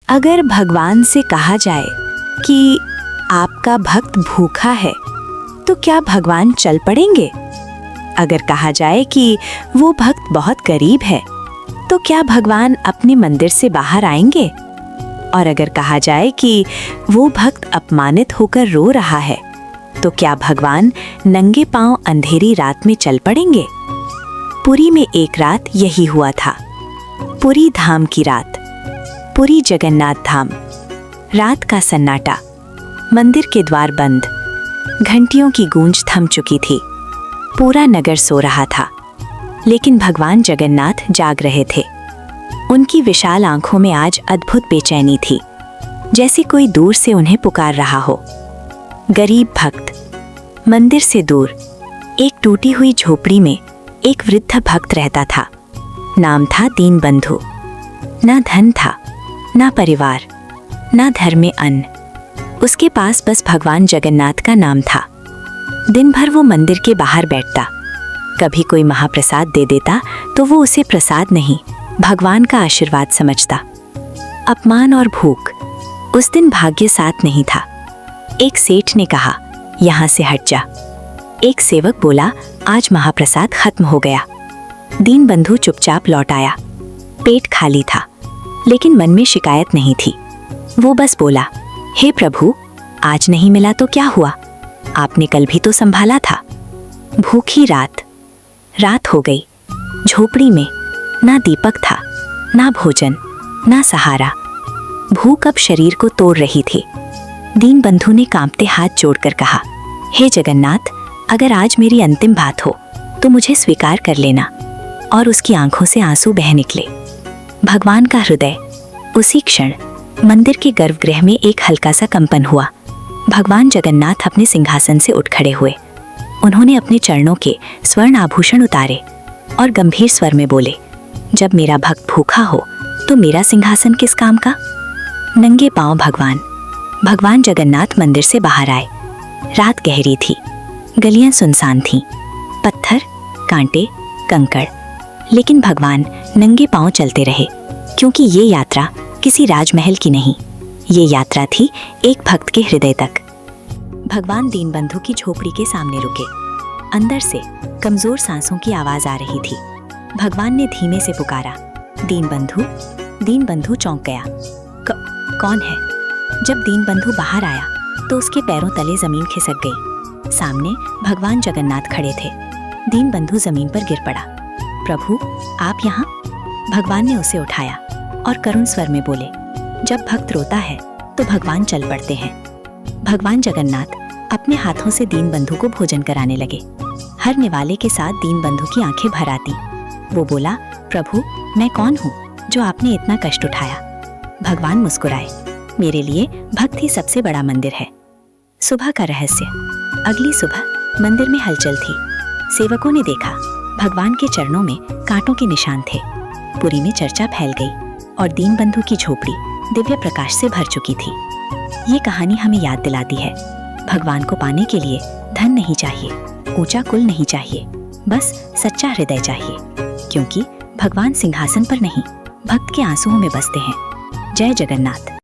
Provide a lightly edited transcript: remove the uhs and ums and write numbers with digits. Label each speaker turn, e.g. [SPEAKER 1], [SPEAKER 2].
[SPEAKER 1] अगर भगवान से कहा जाए कि आपका भक्त भूखा है, तो क्या भगवान चल पड़ेंगे? अगर कहा जाए कि वो भक्त बहुत गरीब है, तो क्या भगवान अपने मंदिर से बाहर आएंगे? और अगर कहा जाए कि वो भक्त अपमानित होकर रो रहा है, तो क्या भगवान नंगे पांव अंधेरी रात में चल पड़ेंगे? पुरी में एक रात यही हुआ था। पुरी धाम की रात, पुरी जगन्नाथ धाम। रात का सन्नाटा, मंदिर के द्वार बंद, घंटियों की गूंज थम चुकी थी। पूरा नगर सो रहा था, लेकिन भगवान जगन्नाथ जाग रहे थे। उनकी विशाल आंखों में आज अद्भुत बेचैनी थी, जैसे कोई दूर से उन्हें पुकार रहा हो। गरीब भक्त। मंदिर से दूर एक टूटी हुई झोपड़ी में एक वृद्ध भक्त रहता था। नाम था दीनबंधु। ना धन था, ना परिवार, ना धर्म में अन्न। उसके पास बस भगवान जगन्नाथ का नाम था। दिन भर वो मंदिर के बाहर बैठता। कभी कोई महाप्रसाद दे देता तो वो उसे प्रसाद नहीं, भगवान का आशीर्वाद समझता। अपमान और भूख। उस दिन भाग्य साथ नहीं था। एक सेठ ने कहा, यहाँ से हट जा। एक सेवक बोला, आज महाप्रसाद खत्म हो गया। दीनबंधु चुपचाप लौट आया। पेट खाली था, लेकिन मन में शिकायत नहीं थी। वो बस बोला, हे प्रभु, आज नहीं मिला तो क्या हुआ? आपने कल भी तो संभाला था। भूखी रात। रात हो गई। झोपड़ी में ना दीपक था, ना भोजन, ना सहारा। भूख अब शरीर को तोड़ रही थी। दीनबंधु ने कांपते हाथ जोड़कर कहा, हे जगन्नाथ, अगर आज मेरी अंतिम बात हो तो मुझे स्वीकार कर लेना। और उसकी आंखों से आंसू बह निकले। भगवान का हृदय। उसी क्षण मंदिर के गर्भगृह में एक हल्का सा कंपन हुआ। भगवान जगन्नाथ अपने सिंहासन से उठ खड़े हुए। उन्होंने अपने चरणों के स्वर्ण आभूषण उतारे और गंभीर स्वर में बोले, जब मेरा भक्त भूखा हो तो मेरा सिंहासन किस काम का? नंगे पांव भगवान जगन्नाथ मंदिर से बाहर आए। रात गहरी थी, गलियां सुनसान थीं, पत्थर, कांटे, कंकड़। लेकिन भगवान नंगे पांव चलते रहे, क्योंकि ये यात्रा किसी राजमहल की नहीं, ये यात्रा थी एक भक्त के हृदय तक। भगवान दीनबंधु की झोपड़ी के सामने रुके। अंदर से कमजोर सांसों की आवाज आ रही थी। भगवान ने धीमे से पुकारा, दीनबंधु। दीनबंधु चौंक गया। कौन है? जब दीनबंधु बाहर आया तो उसके पैरों तले जमीन खिसक गई। सामने भगवान जगन्नाथ खड़े थे। दीनबंधु जमीन पर गिर पड़ा। प्रभु, आप यहाँ? भगवान ने उसे उठाया और करुण स्वर में बोले, जब भक्त रोता है तो भगवान चल पड़ते हैं। भगवान जगन्नाथ अपने हाथों से दीनबंधु को भोजन कराने लगे। हर निवाले के साथ दीनबंधु की आंखें भर आती। वो बोला, प्रभु, मैं कौन हूँ जो आपने इतना कष्ट उठाया? भगवान मुस्कुराए, मेरे लिए भक्त ही सबसे बड़ा मंदिर है। सुबह का रहस्य। अगली सुबह मंदिर में हलचल थी। सेवकों ने देखा, भगवान के चरणों में कांटों के निशान थे। पुरी में चर्चा फैल गई और दीनबंधु की झोपड़ी दिव्य प्रकाश से भर चुकी थी। ये कहानी हमें याद दिलाती है, भगवान को पाने के लिए धन नहीं चाहिए, ऊंचा कुल नहीं चाहिए, बस सच्चा हृदय चाहिए। क्योंकि भगवान सिंहासन पर नहीं, भक्त के आंसुओं में बसते हैं। जय जगन्नाथ।